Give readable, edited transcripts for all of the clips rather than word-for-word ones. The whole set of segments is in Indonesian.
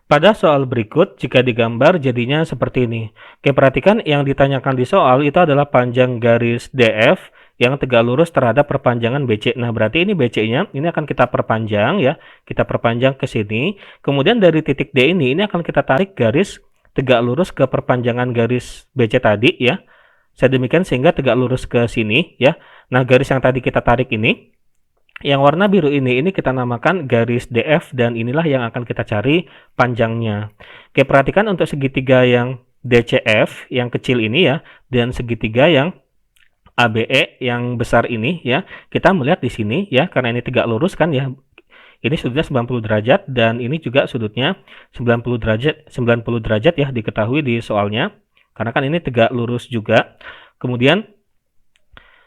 Pada soal berikut, jika digambar jadinya seperti ini. Oke, perhatikan yang ditanyakan di soal itu adalah panjang garis DF yang tegak lurus terhadap perpanjangan BC. Nah, berarti ini BC-nya, ini akan kita perpanjang ya. Kita perpanjang ke sini. Kemudian dari titik D ini akan kita tarik garis tegak lurus ke perpanjangan garis BC tadi ya. Sedemikian sehingga tegak lurus ke sini ya. Nah, garis yang tadi kita tarik ini, yang warna biru ini kita namakan garis DF dan inilah yang akan kita cari panjangnya. Oke, perhatikan untuk segitiga yang DCF yang kecil ini ya, dan segitiga yang ABE yang besar ini ya. Kita melihat di sini ya, karena ini tegak lurus kan ya. Ini sudutnya 90 derajat dan ini juga sudutnya 90 derajat ya, diketahui di soalnya. Karena kan ini tegak lurus juga. Kemudian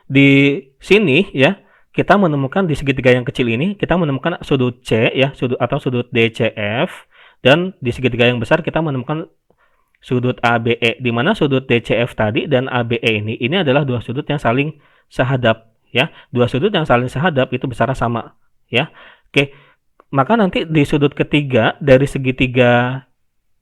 di sini ya, kita menemukan di segitiga yang kecil ini, kita menemukan sudut C ya, sudut DCF, dan di segitiga yang besar kita menemukan sudut ABE, di mana sudut DCF tadi dan ABE ini adalah dua sudut yang saling sehadap ya. Dua sudut yang saling sehadap itu besarnya sama ya. Oke, maka nanti di sudut ketiga dari segitiga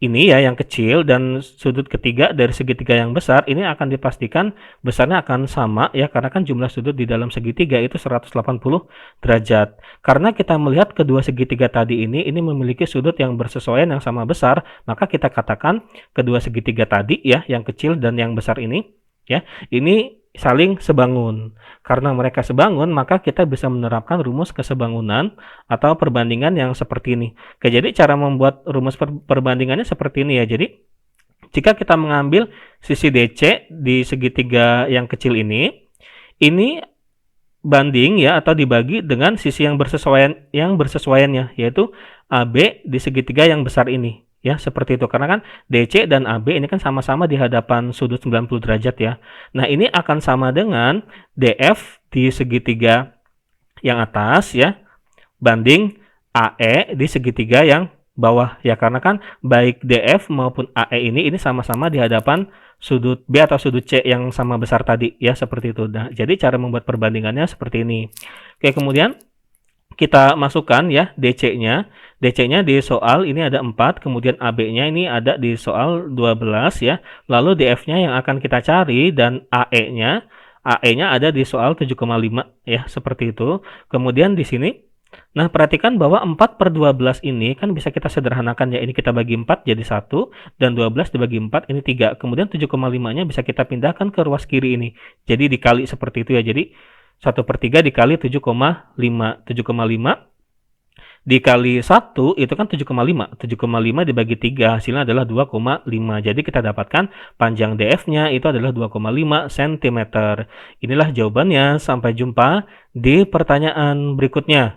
ini ya yang kecil dan sudut ketiga dari segitiga yang besar ini akan dipastikan besarnya akan sama ya, karena kan jumlah sudut di dalam segitiga itu 180 derajat. Karena kita melihat kedua segitiga tadi ini memiliki sudut yang bersesuaian yang sama besar, maka kita katakan kedua segitiga tadi ya yang kecil dan yang besar ini ya, ini saling sebangun. Karena mereka sebangun, maka kita bisa menerapkan rumus kesebangunan atau perbandingan yang seperti ini. Oke, jadi cara membuat rumus perbandingannya seperti ini ya. Jadi, jika kita mengambil sisi DC di segitiga yang kecil ini banding ya atau dibagi dengan sisi yang bersesuaiannya, yaitu AB di segitiga yang besar ini. Ya, seperti itu. Karena kan DC dan AB ini kan sama-sama di hadapan sudut 90 derajat ya. Nah, ini akan sama dengan DF di segitiga yang atas ya, banding AE di segitiga yang bawah ya. Karena kan baik DF maupun AE ini sama-sama di hadapan sudut B atau sudut C yang sama besar tadi ya, seperti itu. Nah, jadi cara membuat perbandingannya seperti ini. Oke, kemudian kita masukkan ya DC-nya. DC-nya di soal ini ada 4, kemudian AB-nya ini ada di soal 12 ya. Lalu DF-nya yang akan kita cari dan AE-nya ada di soal 7,5 ya, seperti itu. Kemudian di sini, nah perhatikan bahwa 4/12 ini kan bisa kita sederhanakan ya. Ini kita bagi 4 jadi 1 dan 12 dibagi 4 ini 3. Kemudian 7,5-nya bisa kita pindahkan ke ruas kiri ini. Jadi dikali seperti itu ya. Jadi 1/3 dikali 7,5. 7,5 dikali 1 itu kan 7,5. 7,5 dibagi 3 hasilnya adalah 2,5. Jadi kita dapatkan panjang DF-nya itu adalah 2,5 cm. Inilah jawabannya. Sampai jumpa di pertanyaan berikutnya.